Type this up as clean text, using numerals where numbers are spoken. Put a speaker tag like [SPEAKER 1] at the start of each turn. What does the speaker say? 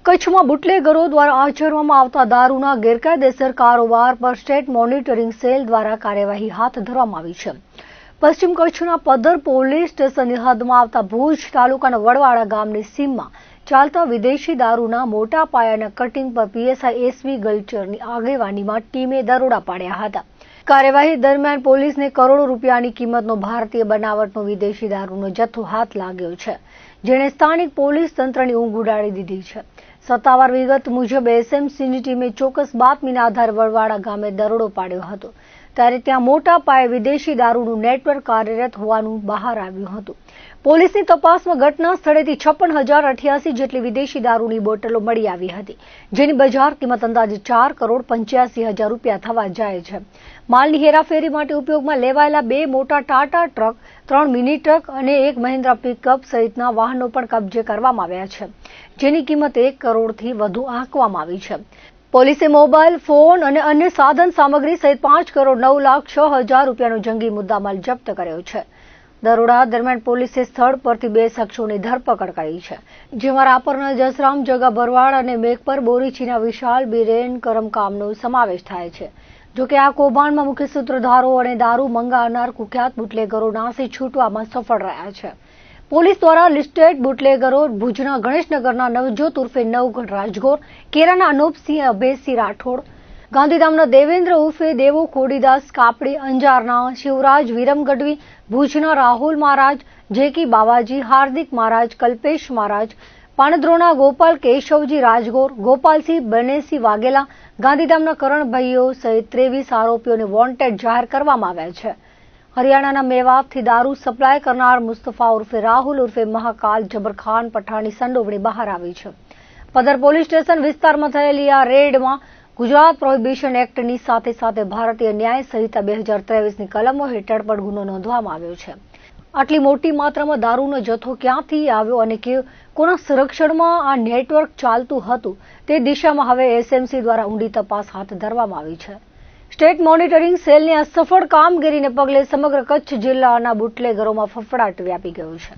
[SPEAKER 1] કચ્છમાં બુટલેગરો દ્વારા આચરવામાં આવતા દારૂના ગેરકાયદેસર કારોબાર પર સ્ટેટ મોનિટરિંગ સેલ દ્વારા કાર્યવાહી હાથ ધરવામાં આવી છે. પશ્ચિમ કચ્છના પદર પોલીસ સ્ટેશનની હદમાં આવતા ભુજ તાલુકાના વડવાડા ગામની સીમમાં ચાલતા વિદેશી દારૂના મોટા પાયાના કટિંગ પર પીએસઆઈ એસવી ગલચરની આગેવાનીમાં ટીમે દરોડા પાડ્યા હતા. કાર્યવાહી દરમિયાન પોલીસને કરોડો રૂપિયાની કિંમતનો ભારતીય બનાવટનો વિદેશી દારૂનો જથ્થો હાથ લાગ્યો છે, જેણે સ્થાનિક પોલીસ તંત્રની ઊંઘ ઉડાડી દીધી છે. સત્તાવાર વિગત મુજબ એસએમસીની ટીમે ચોક્કસ બાતમીના આધારે વડવાડા ગામે દરોડો પાડ્યો હતો, ત્યારે ત્યાં મોટા પાયે વિદેશી દારૂનું નેટવર્ક કાર્યરત હોવાનું બહાર આવ્યું હતું. પોલીસની તપાસમાં ઘટના સ્થળેથી 56,088 જેટલી વિદેશી દારૂની બોટલો મળી આવી હતી, જેની બજાર કિંમત અંદાજે 4,85,00,000 રૂપિયા થવા જાય છે. માલની હેરાફેરી માટે ઉપયોગમાં લેવાયેલા 2 મોટા ટાટા ટ્રક, 3 મિની ટ્રક અને 1 મહિન્દ્રા પિકઅપ સહિતના વાહનો પણ કબજે કરવામાં આવ્યા છે, જેની કિંમત 1 કરોડથી વધુ આંકવામાં આવી છે. પોલીસે મોબાઈલ ફોન અને અન્ય સાધન સામગ્રી સહિત 5,09,06,000 રૂપિયાનો જંગી મુદ્દામાલ જપ્ત કર્યો છે. દરોડા દરમિયાન પોલીસે સ્થળ પરથી 2 શખ્સોની ધરપકડ કરી છે, જેમાં રાપરના જસરામ જગા ભરવાડ અને મેઘપર બોરીચીના વિશાલ બિરેન કરમકામનો સમાવેશ થાય છે. જોકે આ કૌભાંડમાં મુખ્ય સૂત્રધારો અને દારૂ મંગાવનાર કુખ્યાત બુટલેગરો નાસી છૂટવામાં સફળ રહ્યા છે. પોલીસ દ્વારા લિસ્ટેડ બુટલેગરો ભુજના ગણેશનગરના નવજોત ઉર્ફે નવગઢ રાજગોર, કેરાના અનુપસિંહ અભયસિંહ રાઠોડ, ગાંધીધામના દેવેન્દ્ર ઉર્ફે દેવો ખોડીદાસ કાપડી, અંજારના શિવરાજ વિરમ ગઢવી, ભુજના રાહુલ મહારાજ, જેકી બાવાજી, હાર્દિક મહારાજ, કલ્પેશ મહારાજ, પાણદ્રોના ગોપાલ કેશવજી રાજગોર, ગોપાલસિંહ બનેસિંહ વાઘેલા, ગાંધીધામના કરણભાઈઓ સહિત 23 આરોપીઓને વોન્ટેડ જાહેર કરવામાં આવ્યા છે. હરિયાણાના મેવાતથી દારૂ સપ્લાય કરનાર મુસ્તફા ઉર્ફે રાહુલ ઉર્ફે મહાકાલ જબરખાન પઠાણની સંડોવણી બહાર આવી છે. પદર પોલીસ સ્ટેશન વિસ્તારમાં થયેલી આ રેડમાં ગુજરાત પ્રોહિબિશન એક્ટની સાથે ભારતીય ન્યાય સંહિતા 2023ની કલમો હેઠળ પણ ગુનો નોંધવામાં આવ્યો છે. આટલી મોટી માત્રામાં દારૂનો જથ્થો ક્યાંથી આવ્યો અને કોના સંરક્ષણમાં આ નેટવર્ક ચાલતું હતું તે દિશામાં હવે એસએમસી દ્વારા ઊંડી તપાસ હાથ ધરવામાં આવી છે. સ્ટેટ મોનિટરિંગ સેલની આ સફળ કામગીરીને પગલે સમગ્ર કચ્છ જિલ્લાના બુટલેગરોમાં ફફડાટ વ્યાપી ગયો છે.